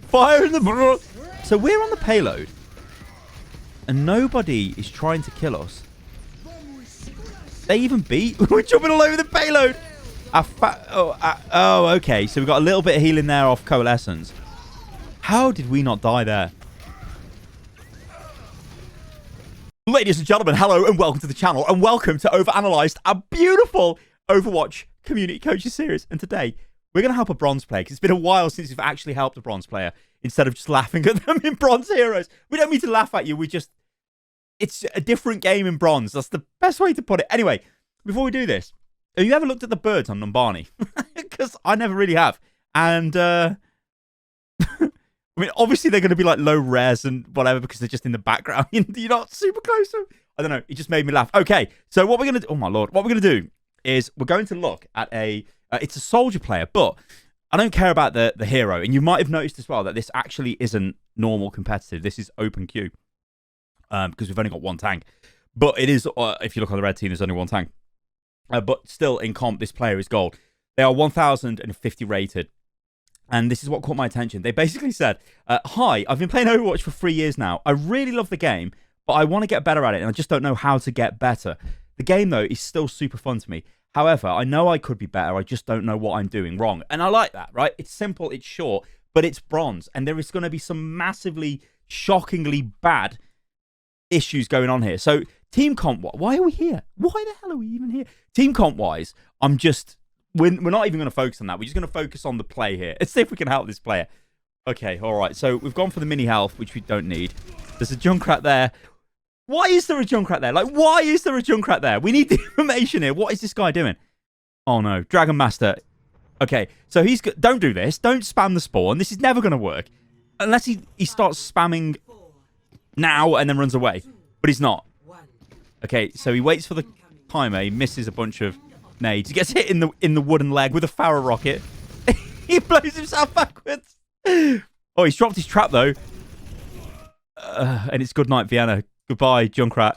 Fire in the... So we're on the payload. And nobody is trying to kill us. They even beat... We're jumping all over the payload. Oh, okay. So we got a little bit of healing there off Coalescence. How did we not die there? Ladies and gentlemen, hello and welcome to the channel. And welcome to OverAnalyzed, a beautiful Overwatch community coaches series. And today, we're going to help a bronze player. Because it's been a while since we've actually helped a bronze player. Instead of just laughing at them in bronze heroes. We don't mean to laugh at you. It's a different game in bronze. That's the best way to put it. Anyway, before we do this, have you ever looked at the birds on Numbani? Because I never really have. And, I mean, obviously they're going to be like low res and whatever because they're just in the background. You're not super close to them. I don't know. It just made me laugh. Okay, so what we're going to do... Oh, my Lord. What we're going to do is we're going to look at a... it's a soldier player, but I don't care about the hero. And you might have noticed as well that this actually isn't normal competitive. This is open queue. Because we've only got one tank. But it is, if you look on the red team, there's only one tank. But still, in comp, this player is gold. They are 1,050 rated. And this is what caught my attention. They basically said, hi, I've been playing Overwatch for 3 years now. I really love the game, but I want to get better at it, and I just don't know how to get better. The game, though, is still super fun to me. However, I know I could be better. I just don't know what I'm doing wrong. And I like that, right? It's simple, it's short, but it's bronze. And there is going to be some massively, shockingly bad issues going on here. So team comp, why are we here? Why the hell are we even here? Team comp wise, we're not even going to focus on that. We're just going to focus on the play here. Let's see if we can help this player. Okay, all right. So we've gone for the mini health, which we don't need. There's a Junkrat there. Why is there a Junkrat there? Like, why is there a Junkrat there? We need the information here. What is this guy doing? Oh no, Dragon Master. Okay, so don't do this. Don't spam the spawn. This is never going to work unless he starts spamming now and then runs away, but he's not. Okay, so he waits for the timer. He misses a bunch of nades. He gets hit in the wooden leg with a Pharaoh rocket. He blows himself backwards. Oh, he's dropped his trap though, and it's good night, Vienna. Goodbye, Junkrat.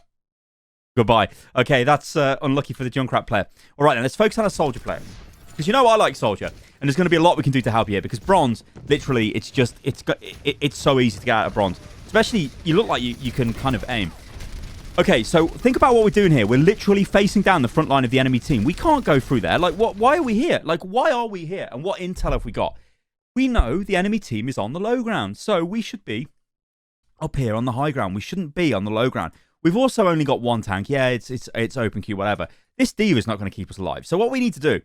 Goodbye. Okay, that's unlucky for the Junkrat player. All right, then let's focus on a soldier player, because you know I like soldier, and there's going to be a lot we can do to help you here. Because bronze, literally, it's so easy to get out of bronze. Especially, you look like you can kind of aim. Okay, so think about what we're doing here. We're literally facing down the front line of the enemy team. We can't go through there. Like, why are we here? Like, why are we here? And what intel have we got? We know the enemy team is on the low ground. So we should be up here on the high ground. We shouldn't be on the low ground. We've also only got one tank. Yeah, it's open queue, whatever. This D.Va is not going to keep us alive. So what we need to do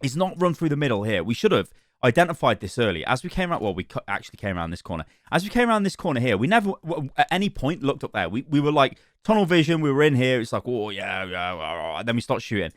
is not run through the middle here. We should have identified this early. As we came around, well, we actually came around this corner. As we came around this corner here, we never, at any point, looked up there. We were like, tunnel vision, we were in here. It's like, oh, yeah. Then we start shooting.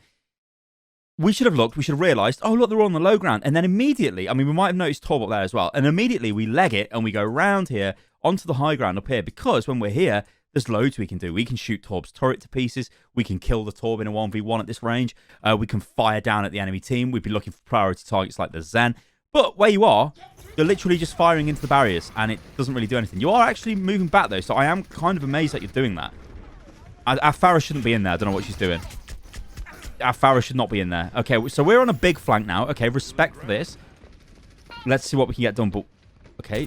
We should have looked. We should have realized, oh, look, they're all on the low ground. And then immediately, I mean, we might have noticed Torb up there as well. And immediately, we leg it, and we go round here onto the high ground up here. Because when we're here, there's loads we can do. We can shoot Torb's turret to pieces. We can kill the Torb in a 1v1 at this range. We can fire down at the enemy team. We'd be looking for priority targets like the Zen. But where you are, you're literally just firing into the barriers, and it doesn't really do anything. You are actually moving back, though, so I am kind of amazed that you're doing that. Our Pharah shouldn't be in there. I don't know what she's doing. Our Pharah should not be in there. Okay, so we're on a big flank now. Okay, respect for this. Let's see what we can get done. But okay.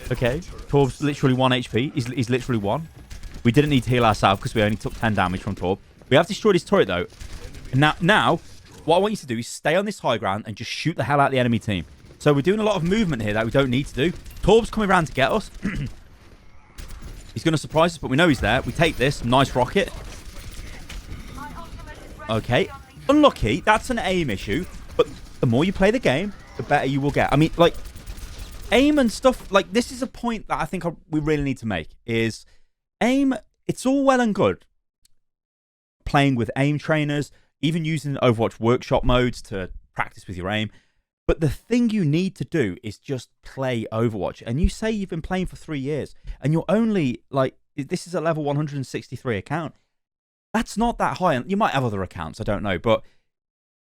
Okay, Torb's literally 1 HP. He's literally 1. We didn't need to heal ourselves because we only took 10 damage from Torb. We have destroyed his turret, though. And now... what I want you to do is stay on this high ground and just shoot the hell out of the enemy team. So we're doing a lot of movement here that we don't need to do. Torb's coming around to get us. He's going to surprise us, but we know he's there. We take this. Nice rocket. Okay. Unlucky. That's an aim issue. But the more you play the game, the better you will get. I mean, like, aim and stuff. Like, this is a point that I think we really need to make. Is aim, it's all well and good playing with aim trainers, even using Overwatch workshop modes to practice with your aim. But the thing you need to do is just play Overwatch. And you say you've been playing for 3 years, and you're only, like, this is a level 163 account. That's not that high. You might have other accounts, I don't know. But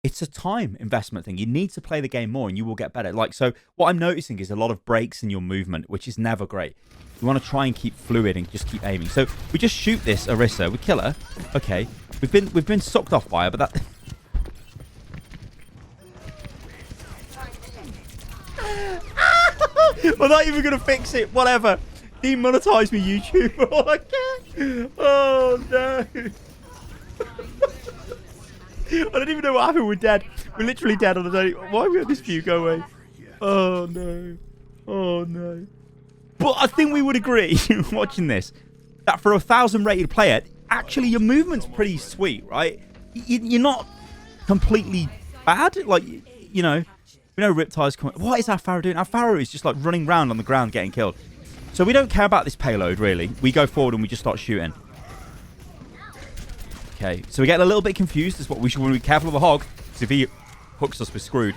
it's a time investment thing. You need to play the game more, and you will get better. Like, so what I'm noticing is a lot of breaks in your movement, which is never great. You want to try and keep fluid and just keep aiming. So we just shoot this Orisa. We kill her. Okay. We've been sucked off by her, but that... We're not even going to fix it. Whatever. Demonetize me, YouTube. Oh, I can't. Oh, no. I don't even know what happened. We're dead. We're literally dead. And I don't even... Why are we at this view? Go away. Oh, no. Oh, no. But I think we would agree, watching this, that for a 1,000 rated player, actually your movement's pretty sweet, right? You're not completely bad. Like, you know, we know Riptide's coming. What is our Pharaoh doing? Our Pharaoh is just like running around on the ground getting killed. So we don't care about this payload, really. We go forward and we just start shooting. Okay, so we're getting a little bit confused. That's what we should want to be careful of the hog. Because if he hooks us, we're screwed.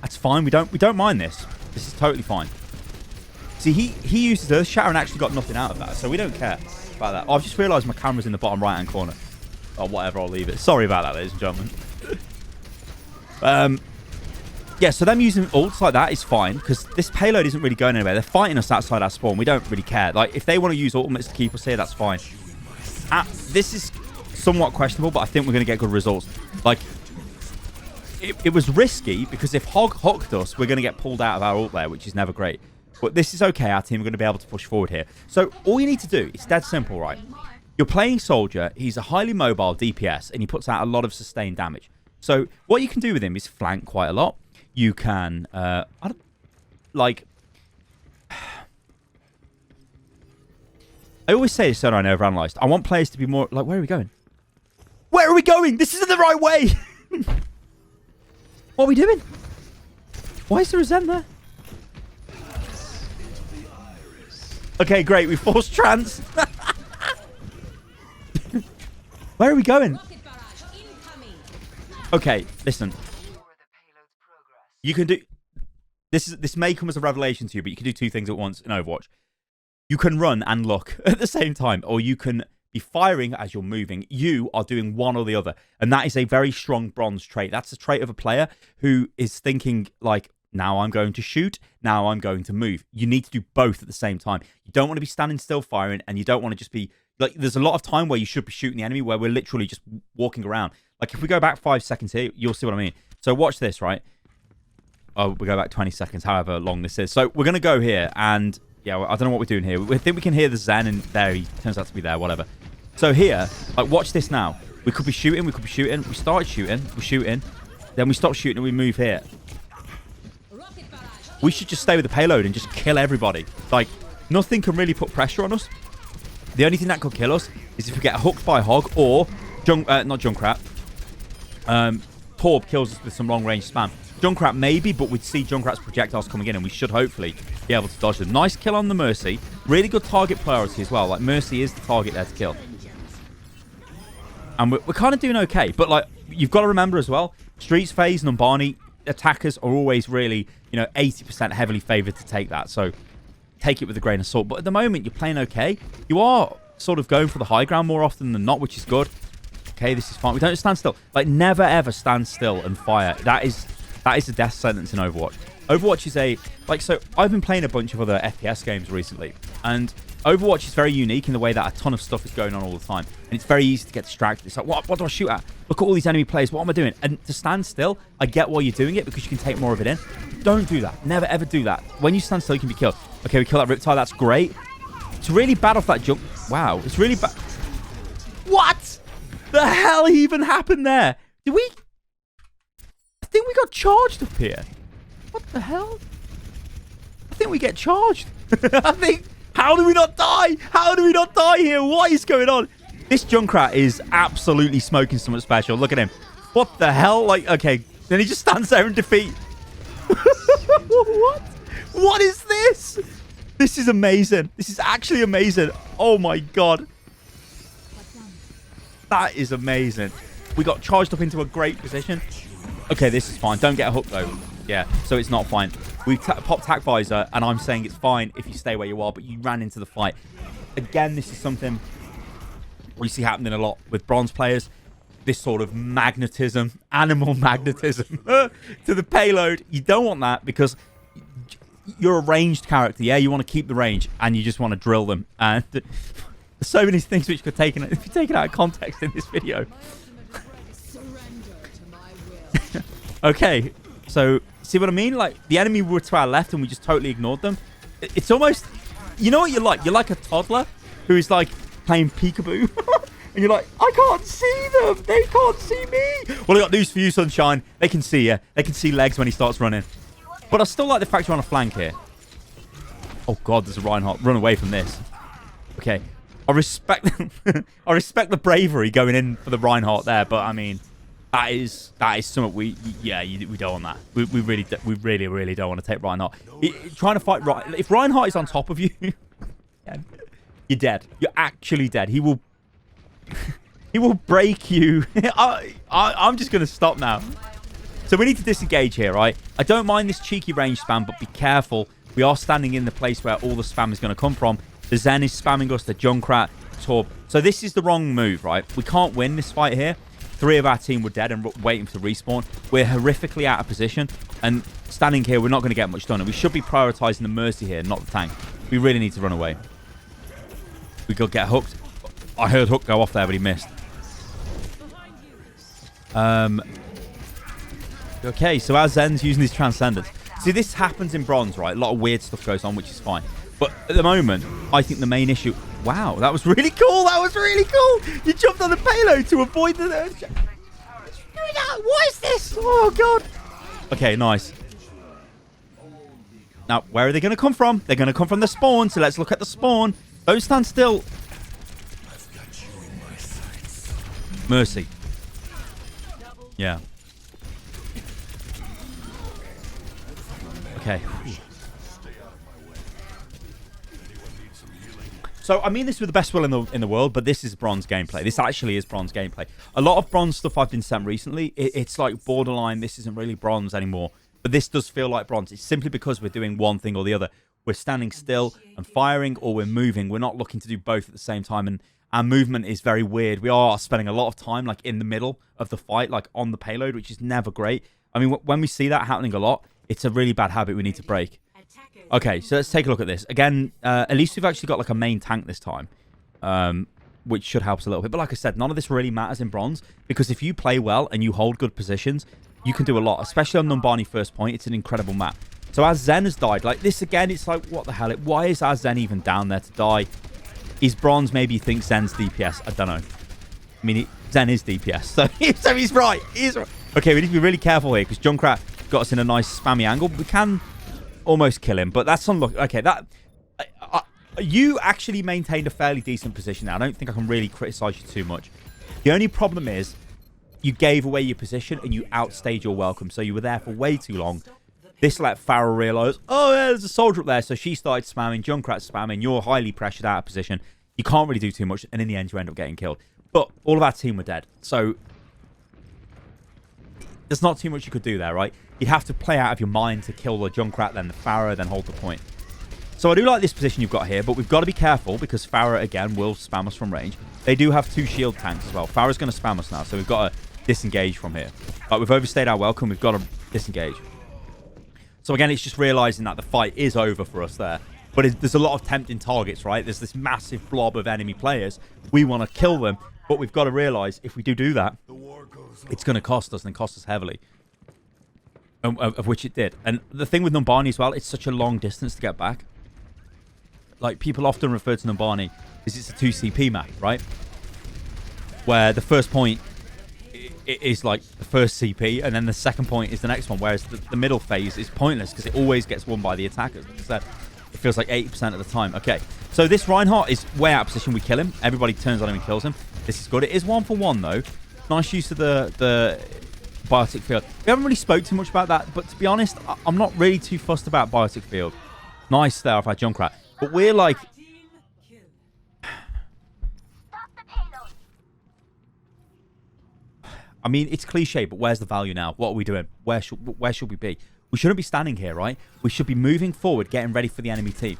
That's fine. We don't mind this. This is totally fine. See, he uses Earth Shatter and actually got nothing out of that, so we don't care about that. Oh, I've just realised my camera's in the bottom right-hand corner. Oh, whatever, I'll leave it. Sorry about that, ladies and gentlemen. Yeah, so them using ults like that is fine, because this payload isn't really going anywhere. They're fighting us outside our spawn. We don't really care. Like, if they want to use ultimates to keep us here, that's fine. This is somewhat questionable, but I think we're going to get good results. Like, it was risky, because if Hog hooked us, we're going to get pulled out of our ult there, which is never great. But this is okay. Our team are going to be able to push forward here. So all you need to do, it's dead simple, right? You're playing Soldier. He's a highly mobile DPS, and he puts out a lot of sustained damage. So what you can do with him is flank quite a lot. You can, I always say this, so I overanalyzed. I want players to be more, like, where are we going? Where are we going? This isn't the right way. What are we doing? Why is there a Zen there? Okay, great. We forced trans. Where are we going? Okay, listen. You can do... This may come as a revelation to you, but you can do two things at once in Overwatch. You can run and look at the same time, or you can be firing as you're moving. You are doing one or the other, and that is a very strong bronze trait. That's a trait of a player who is thinking, like, now I'm going to shoot, now I'm going to move. You need to do both at the same time. You don't want to be standing still firing, and you don't want to just be... Like, there's a lot of time where you should be shooting the enemy, where we're literally just walking around. Like, if we go back 5 seconds here, you'll see what I mean. So watch this, right? Oh, we go back 20 seconds, however long this is. So we're going to go here, and... Yeah, I don't know what we're doing here. We think we can hear the Zen, and there he turns out to be there, whatever. So here, like, watch this now. We could be shooting, we started shooting, we're shooting, then we stop shooting and we move here. We should just stay with the payload and just kill everybody. Like, nothing can really put pressure on us. The only thing that could kill us is if we get hooked by Hog, or, not Junkrat, Torb kills us with some long-range spam. Junkrat maybe, but we'd see Junkrat's projectiles coming in, and we should hopefully be able to dodge them. Nice kill on the Mercy. Really good target priority as well. Like, Mercy is the target there to kill. And we're kind of doing okay. But, like, you've got to remember as well, Streets phase, Numbani, attackers are always really, 80% heavily favoured to take that. So, take it with a grain of salt. But at the moment, you're playing okay. You are sort of going for the high ground more often than not, which is good. Okay, this is fine. We don't stand still. Like, never, ever stand still and fire. That is a death sentence in Overwatch. Overwatch is a... Like, so I've been playing a bunch of other FPS games recently, and Overwatch is very unique in the way that a ton of stuff is going on all the time, and it's very easy to get distracted. It's like, what do I shoot at? Look at all these enemy players. What am I doing? And to stand still, I get why you're doing it, because you can take more of it in. Don't do that. Never, ever do that. When you stand still, you can be killed. Okay, we kill that Riptide. That's great. It's really bad off that jump. Wow, it's really bad. What the hell even happened there? Did we... I think we got charged up here. What the hell? I think we get charged. I think... How do we not die? How do we not die here? What is going on? This Junkrat is absolutely smoking something special. Look at him. What the hell? Like, okay. Then he just stands there in defeat. What? What is this? This is amazing. This is actually amazing. Oh my god. That is amazing. We got charged up into a great position. Okay, this is fine. Don't get a hook, though. Yeah, so it's not fine. We popped Tac Visor, and I'm saying it's fine if you stay where you are, but you ran into the fight. Again, this is something we see happening a lot with bronze players. This sort of magnetism, animal magnetism to the payload. You don't want that, because you're a ranged character, yeah? You want to keep the range, and you just want to drill them. And there's so many things which could be taken out of context in this video. Okay, so see what I mean? Like, the enemy were to our left and we just totally ignored them. It's almost, you know what you're like? You're like a toddler who's like playing peekaboo. And you're like, I can't see them. They can't see me. Well, I got news for you, Sunshine. They can see you. They can see legs when he starts running. But I still like the fact you're on a flank here. Oh, God, there's a Reinhardt. Run away from this. Okay. I respect I respect the bravery going in for the Reinhardt there. But, I mean, that is something we don't want that. We really don't want to take Reinhardt. Trying to fight if Reinhardt is on top of you, you're dead. You're actually dead. He will break you. I'm just going to stop now. So we need to disengage here, right? I don't mind this cheeky range spam, but be careful. We are standing in the place where all the spam is going to come from. The Zen is spamming us, the Junkrat, Torb. So this is the wrong move, right? We can't win this fight here. 3 of our team were dead and waiting to respawn. We're horrifically out of position. And standing here, we're not going to get much done. And we should be prioritizing the Mercy here, not the tank. We really need to run away. We could get hooked. I heard Hook go off there, but he missed. Okay, so our Zen's using his Transcendence. See, this happens in Bronze, right? A lot of weird stuff goes on, which is fine. But at the moment, I think the main issue... Wow, that was really cool. That was really cool. You jumped on the payload to avoid the... What is this? Oh, God. Okay, nice. Now, where are they going to come from? They're going to come from the spawn, so let's look at the spawn. Don't stand still. Mercy. Yeah. Okay. So, I mean this with the best will in the world, but this is Bronze gameplay. This actually is Bronze gameplay. A lot of Bronze stuff I've been sent recently, it's like borderline, this isn't really Bronze anymore. But this does feel like Bronze. It's simply because we're doing one thing or the other. We're standing still and firing, or we're moving. We're not looking to do both at the same time. And our movement is very weird. We are spending a lot of time like in the middle of the fight, like on the payload, which is never great. I mean, when we see that happening a lot, it's a really bad habit we need to break. Okay, so let's take a look at this. Again, at least we've actually got like a main tank this time, which should help us a little bit. But like I said, none of this really matters in Bronze, because if you play well and you hold good positions, you can do a lot, especially on Numbani first point. It's an incredible map. So our Zen has died. Like this again, it's like, what the hell? Why is our Zen even down there to die? Is Bronze maybe you think Zen's DPS? I don't know. I mean, Zen is DPS, so he's right. He's right. Okay, we need to be really careful here, because Junkrat got us in a nice spammy angle. We can almost kill him, but that's unlucky. Okay, you actually maintained a fairly decent position now. I don't think I can really criticize you too much. The only problem is you gave away your position and you outstayed your welcome, so you were there for way too long. This let Farrell realize, oh, yeah, there's a soldier up there, so she started spamming, Junkrat's spamming, you're highly pressured out of position. You can't really do too much, and in the end, you end up getting killed. But all of our team were dead, so there's not too much you could do there, right? You'd have to play out of your mind to kill the Junkrat, then the Farah, then hold the point. So I do like this position you've got here, but we've got to be careful, because Farah, again, will spam us from range. They do have 2 shield tanks as well. Farah's going to spam us now, so we've got to disengage from here. But we've overstayed our welcome. We've got to disengage. So again, it's just realizing that the fight is over for us there. But there's a lot of tempting targets, right? There's this massive blob of enemy players. We want to kill them, but we've got to realize if we do that, it's going to cost us, and cost us heavily. Of which it did. And the thing with Numbani as well, it's such a long distance to get back. Like, people often refer to Numbani as it's a 2 CP map, right? Where the first point is like the first CP, and then the second point is the next one, whereas the middle phase is pointless, because it always gets won by the attackers. Like I said, it feels like 80% of the time. Okay, so this Reinhardt is way out of position. We kill him. Everybody turns on him and kills him. This is good. It is 1-for-1, though. Nice use of the biotic field. We haven't really spoke too much about that, but to be honest, I'm not really too fussed about biotic field. Nice there off our Junkrat. But we're like... I mean, it's cliche, but where's the value now? What are we doing? Where should we be? We shouldn't be standing here, right? We should be moving forward, getting ready for the enemy team.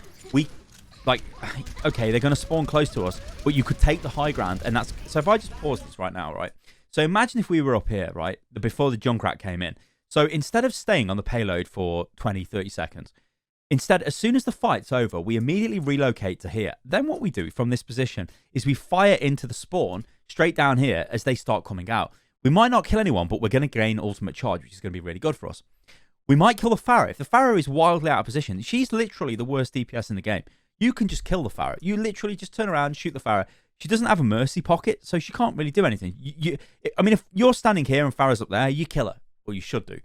Okay, they're going to spawn close to us, but you could take the high ground, and that's... So if I just pause this right now, right? So imagine if we were up here, right, before the Junkrat came in. So instead of staying on the payload for 20, 30 seconds, instead, as soon as the fight's over, we immediately relocate to here. Then what we do from this position is we fire into the spawn straight down here as they start coming out. We might not kill anyone, but we're going to gain ultimate charge, which is going to be really good for us. We might kill the Pharah. If the Pharah is wildly out of position, she's literally the worst DPS in the game. You can just kill the Pharah. You literally just turn around, shoot the Pharah. She doesn't have a mercy pocket, so she can't really do anything. I mean, if you're standing here and Pharah's up there, you kill her. Or you should do.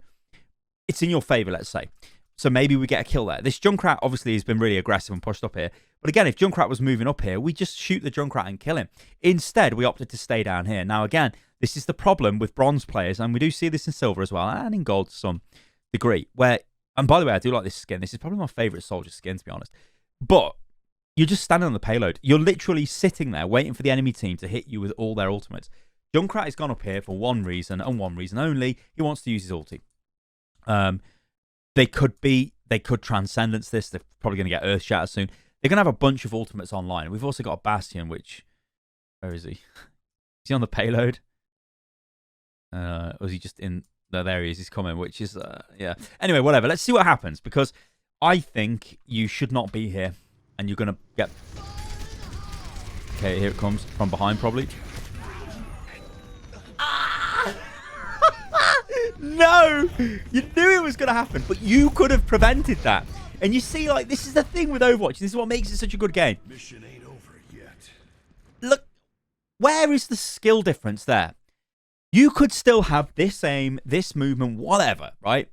It's in your favor, let's say. So maybe we get a kill there. This Junkrat obviously has been really aggressive and pushed up here. But again, if Junkrat was moving up here, we just shoot the Junkrat and kill him. Instead, we opted to stay down here. Now, again, this is the problem with bronze players, and we do see this in silver as well, and in gold to some degree. And by the way, I do like this skin. This is probably my favorite soldier skin, to be honest. But you're just standing on the payload. You're literally sitting there waiting for the enemy team to hit you with all their ultimates. Junkrat has gone up here for one reason and one reason only. He wants to use his ulti. They could Transcendence this. They're probably going to get Earth Shatter soon. They're going to have a bunch of ultimates online. We've also got a Bastion, which... Where is he? Is he on the payload? Or is he just in... No, there he is. He's coming, which is... yeah. Anyway, whatever. Let's see what happens, because I think you should not be here. And you're going to get... Okay, here it comes. From behind, probably. No! You knew it was going to happen, but you could have prevented that. And you see, like, this is the thing with Overwatch. This is what makes it such a good game. Mission ain't over yet. Look, where is the skill difference there? You could still have this aim, this movement, whatever, right?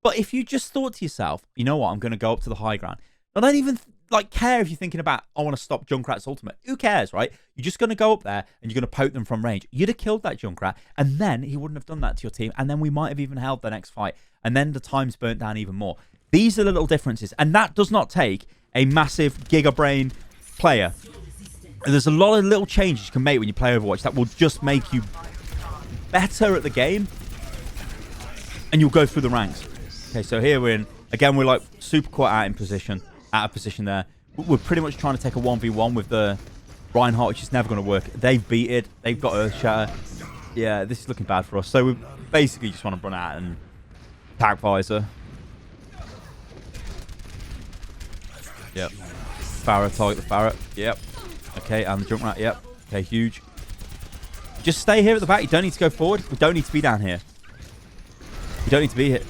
But if you just thought to yourself, you know what, I'm going to go up to the high ground. I don't even care if you're thinking about, I want to stop Junkrat's ultimate. Who cares, right? You're just going to go up there and you're going to poke them from range. You'd have killed that Junkrat, and then he wouldn't have done that to your team, and then we might have even held the next fight, and then the time's burnt down even more. These are the little differences, and that does not take a massive gigabrain player. And there's a lot of little changes you can make when you play Overwatch that will just make you better at the game, and you'll go through the ranks. Okay, so here we're in, again, we're like super caught out of position there. We're pretty much trying to take a 1v1 with the Reinhardt, which is never going to work. They've beat it. They've got Earth Shatter. Yeah, this is looking bad for us. So we basically just want to run out and attack Visor. Yep. Pharah, target the Pharah. Yep. Okay, and the Junkrat. Yep. Okay, huge. Just stay here at the back. You don't need to go forward. We don't need to be down here. You don't need to be here.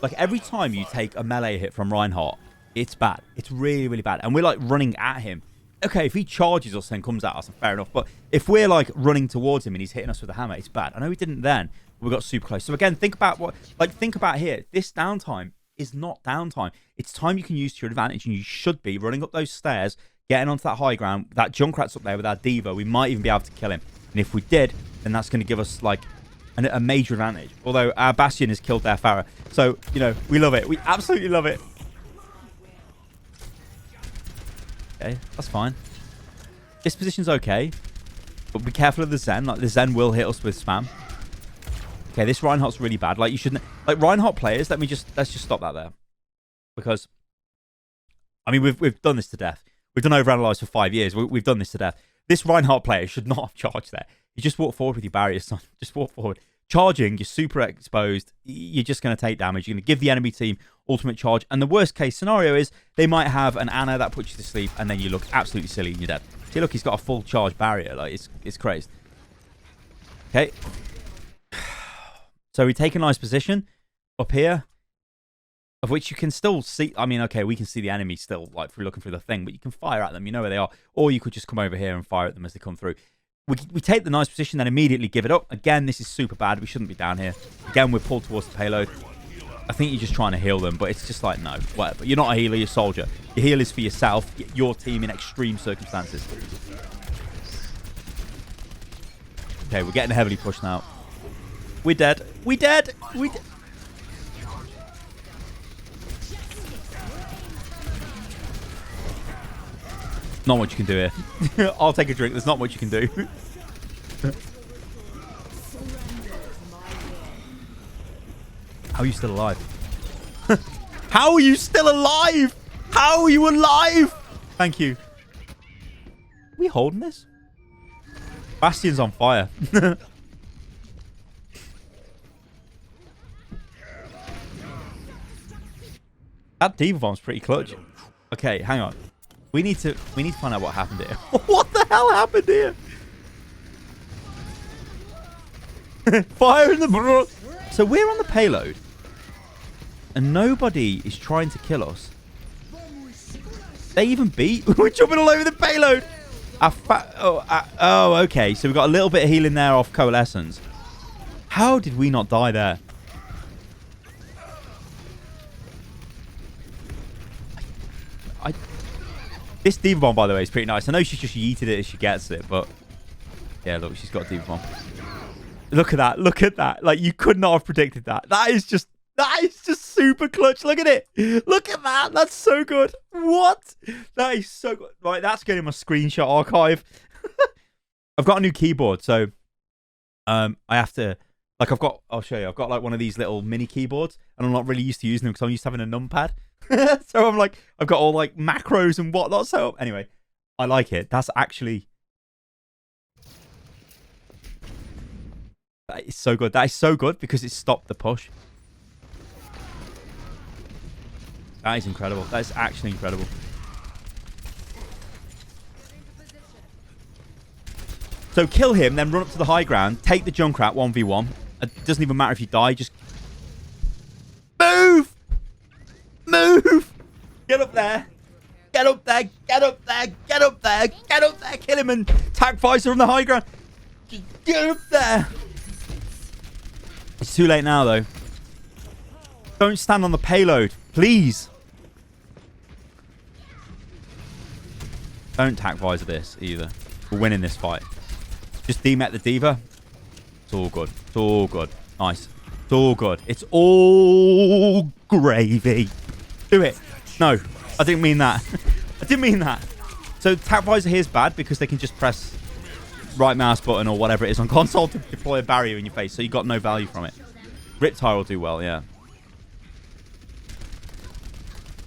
Like, every time you take a melee hit from Reinhardt, it's bad. It's really, really bad. And we're, like, running at him. Okay, if he charges us and comes at us, fair enough. But if we're, like, running towards him and he's hitting us with a hammer, it's bad. I know he didn't then, but we got super close. So, again, think about think about here. This downtime is not downtime. It's time you can use to your advantage, and you should be running up those stairs, getting onto that high ground. That Junkrat's up there with our Diva. We might even be able to kill him. And if we did, then that's going to give us, like, a major advantage. Although our Bastion has killed their Pharah. So, you know, we love it. We absolutely love it. Okay, that's fine. This position's okay. But be careful of the Zen. Like, the Zen will hit us with spam. Okay, this Reinhardt's really bad. Like, you shouldn't... Like, Reinhardt players, let's just stop that there. Because, I mean, we've done this to death. We've done Overanalyzed for 5 years. We've done this to death. This Reinhardt player should not have charged there. You just walk forward with your barriers, son. Just walk forward. Charging, you're super exposed. You're just going to take damage. You're going to give the enemy team ultimate charge. And the worst case scenario is they might have an Ana that puts you to sleep, and then you look absolutely silly and you're dead. See, look, he's got a full charge barrier. Like, it's crazy. Okay. So we take a nice position up here, of which you can still see. I mean, okay, we can see the enemy still, like, through looking through the thing, but you can fire at them. You know where they are. Or you could just come over here and fire at them as they come through. We take the nice position, then immediately give it up. Again, this is super bad. We shouldn't be down here. Again, we're pulled towards the payload. I think you're just trying to heal them, but it's just like, no, whatever. You're not a healer, you're a soldier. Your heal is for yourself, your team in extreme circumstances. Okay, we're getting heavily pushed now. We're dead. We're dead. We're dead. Not much you can do here. I'll take a drink. There's not much you can do. How are you still alive? How are you still alive? How are you alive? Thank you. Are we holding this? Bastion's on fire. That Diva bomb's pretty clutch. Okay, hang on. We need to find out what happened here. What the hell happened here? Fire in the... So we're on the payload. And nobody is trying to kill us. They even beat... We're jumping all over the payload. Oh, okay. So we got a little bit of healing there off Coalescence. How did we not die there? This Diva Bomb, by the way, is pretty nice. I know she's just yeeted it as she gets it, but... Yeah, look, she's got a Diva Bomb. Look at that. Look at that. Like, you could not have predicted that. That is just super clutch. Look at it. Look at that. That's so good. What? That is so good. Right, that's going in my screenshot archive. I've got a new keyboard, so I have to... Like, I'll show you. I've got, like, one of these little mini keyboards, and I'm not really used to using them because I'm used to having a numpad. So I'm like, I've got all, like, macros and whatnot. So, anyway, I like it. That's actually... That is so good. That is so good because it stopped the push. That is incredible. That is actually incredible. So kill him, then run up to the high ground, take the Junkrat 1v1. It doesn't even matter if you die, just... Move! Move! Get up there. Get up there. Get up there. Get up there. Get up there. Kill him and tag Pfizer on the high ground. Get up there. It's too late now, though. Don't stand on the payload, please. Don't tack visor this either. We're winning this fight. Just demet the Diva. It's all good. It's all good. Nice. It's all good. It's all gravy. Do it. No, I didn't mean that. I didn't mean that. So tack visor here is bad because they can just press right mouse button or whatever it is on console to deploy a barrier in your face, so you got no value from it. Riptire will do well, yeah.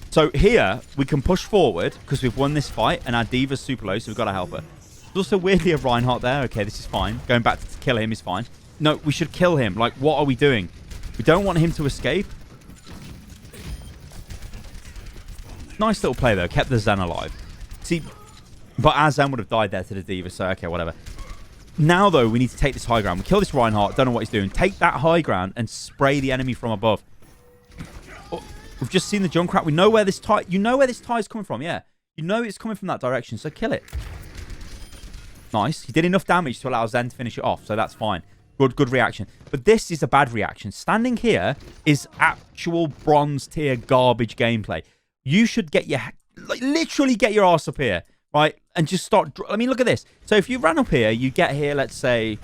So here, we can push forward because we've won this fight and our Diva's super low, so we've got to help her. There's also weirdly a Reinhardt there. Okay, this is fine. Going back to kill him is fine. No, we should kill him. Like, what are we doing? We don't want him to escape. Nice little play, though. Kept the Zen alive. See, but our Zen would have died there to the Diva, so okay, whatever. Now, though, we need to take this high ground. We kill this Reinhardt. Don't know what he's doing. Take that high ground and spray the enemy from above. Oh, we've just seen the Junkrat. We know where this tie... You know where this tie is coming from, yeah. You know it's coming from that direction, so kill it. Nice. He did enough damage to allow Zen to finish it off, so that's fine. Good reaction. But this is a bad reaction. Standing here is actual bronze tier garbage gameplay. You should get your... Like, literally get your ass up here. Right, and just start... I mean, look at this. So if you ran up here, you get here, let's say...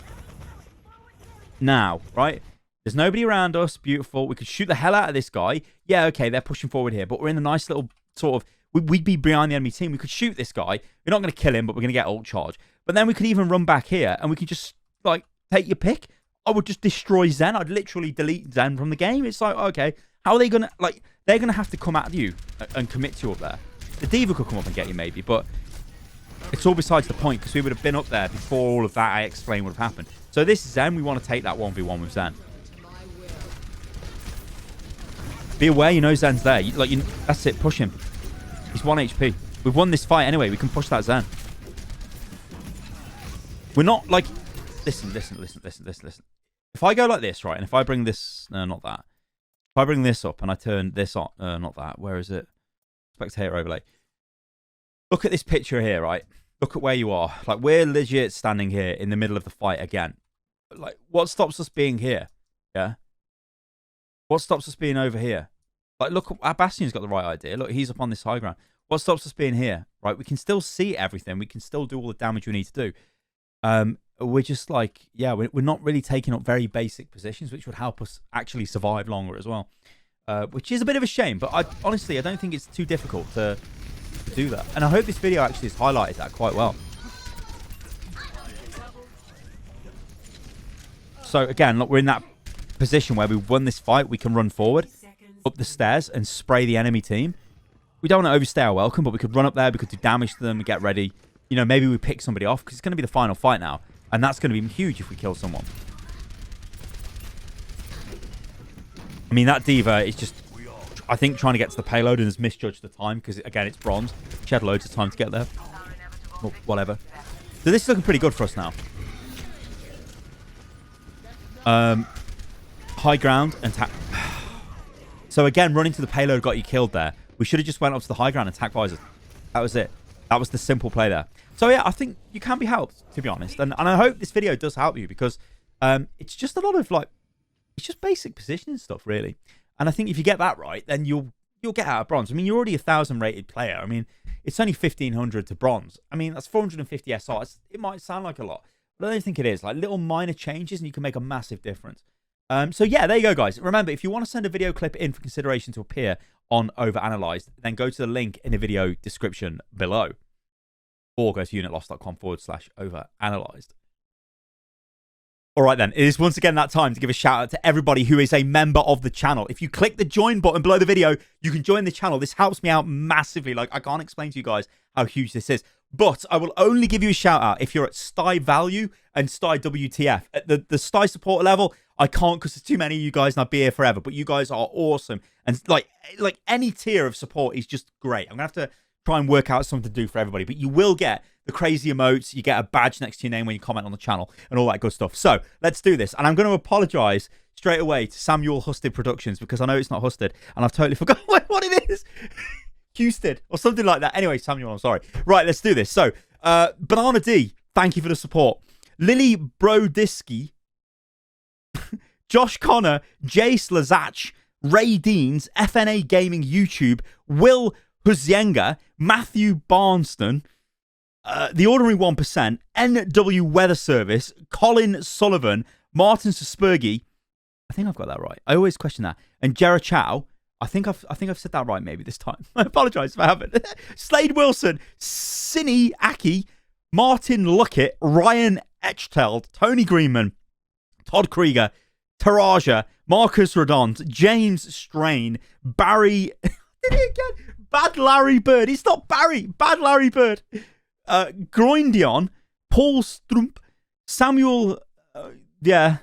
Now, right? There's nobody around us. Beautiful. We could shoot the hell out of this guy. Yeah, okay, they're pushing forward here. But we're in a nice little sort of... We'd be behind the enemy team. We could shoot this guy. We're not going to kill him, but we're going to get ult charge. But then we could even run back here, and we could just, like, take your pick. I would just destroy Zen. I'd literally delete Zen from the game. It's like, okay, how are they going to... Like, they're going to have to come at you and commit to you up there. The Diva could come up and get you, maybe, but... It's all besides the point, because we would have been up there before all of that I explained would have happened. So this is Zen. We want to take that 1v1 with Zen. Be aware, you know Zen's there. That's it. Push him. He's 1 HP. We've won this fight anyway. We can push that Zen. We're not, like... Listen. If I go like this, right, and if I bring this... No, not that. If I bring this up and I turn this on... not that. Where is it? Spectator overlay. Look at this picture here, right? Look at where you are. Like, we're legit standing here in the middle of the fight again. Like, what stops us being here? Yeah? What stops us being over here? Like, look, our Bastion's got the right idea. Look, he's up on this high ground. What stops us being here? Right? We can still see everything. We can still do all the damage we need to do. We're just like, yeah, we're not really taking up very basic positions, which would help us actually survive longer as well. Which is a bit of a shame. But honestly, I don't think it's too difficult to do that. And I hope this video actually has highlighted that quite well. So again, look, we're in that position where we've won this fight. We can run forward up the stairs and spray the enemy team. We don't want to overstay our welcome, but we could run up there. We could do damage to them and get ready. You know, maybe we pick somebody off because it's going to be the final fight now. And that's going to be huge if we kill someone. I mean, that Diva is just I think trying to get to the payload and has misjudged the time because, again, it's bronze. She had loads of time to get there. Or whatever. So this is looking pretty good for us now. High ground and tap. So again, running to the payload got you killed there. We should have just went up to the high ground and attack visors. That was it. That was the simple play there. So yeah, I think you can be helped, to be honest. And I hope this video does help you because it's just a lot of like, it's just basic positioning stuff, really. And I think if you get that right, then you'll get out of bronze. I mean, you're already a 1,000 rated player. I mean, it's only 1,500 to bronze. I mean, that's 450 SR. It might sound like a lot, but I don't think it is. Like little minor changes and you can make a massive difference. So yeah, there you go, guys. Remember, if you want to send a video clip in for consideration to appear on OverAnalyzed, then go to the link in the video description below. Or go to unitlost.com/overanalyzed. All right, then. It is once again that time to give a shout out to everybody who is a member of the channel. If you click the join button below the video, you can join the channel. This helps me out massively. Like, I can't explain to you guys how huge this is. But I will only give you a shout out if you're at Sty Value and Sty WTF. At the Sty support level, I can't because there's too many of you guys and I'd be here forever. But you guys are awesome. And like any tier of support is just great. I'm going to have to try and work out something to do for everybody. But you will get the crazy emotes. You get a badge next to your name when you comment on the channel and all that good stuff. So let's do this. And I'm going to apologize straight away to Samuel Husted Productions because I know it's not Husted and I've totally forgotten what it is. Houston or something like that. Anyway, Samuel, I'm sorry. Right, let's do this. So, Banana D, thank you for the support. Lily Brodisky, Josh Connor, Jace Lazach, Ray Deans, FNA Gaming YouTube, Will Huzienga, Matthew Barnston, The Ordinary 1%, NW Weather Service, Colin Sullivan, Martin Suspergi. I think I've got that right. I always question that. And Jera Chow. I think I've said that right maybe this time. I apologize if I haven't. Slade Wilson, Cine Aki, Martin Luckett, Ryan Echteld, Tony Greenman, Todd Krieger, Taraja, Marcus Redond, James Strain, Barry, did it again? Bad Larry Bird. It's not Barry. Bad Larry Bird. Groindion, Paul Strump, Samuel, yeah.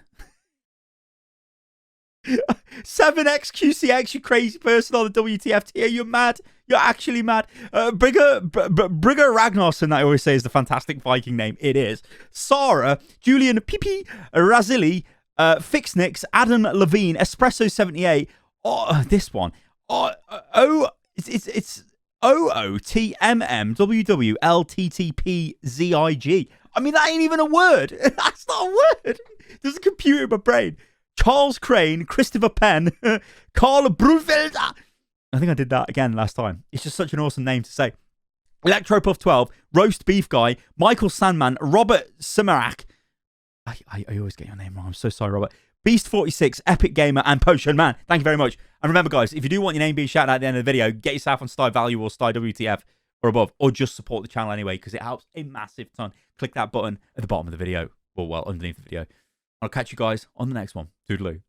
7XQCX, you crazy person on the WTF tier. You're mad. You're actually mad. Brigger Ragnarsson, that I always say is the fantastic Viking name. It is. Sarah, Julian Pipi, Razili, Fixnix, Adam Levine, Espresso 78. Oh, this one. It's OOTMMWWLTTPZIG. I mean, that ain't even a word. That's not a word. There's a computer in my brain. Charles Crane, Christopher Penn, Carl Brufelder. I think I did that again last time. It's just such an awesome name to say. Electropuff 12, Roast Beef Guy, Michael Sandman, Robert Simirak. I always get your name wrong. I'm so sorry, Robert. Beast 46, Epic Gamer, and Potion Man. Thank you very much. And remember, guys, if you do want your name being shouted out at the end of the video, get yourself on Sty Value or Sty WTF or above, or just support the channel anyway, because it helps a massive ton. Click that button at the bottom of the video, or well, underneath the video. I'll catch you guys on the next one. Toodaloo.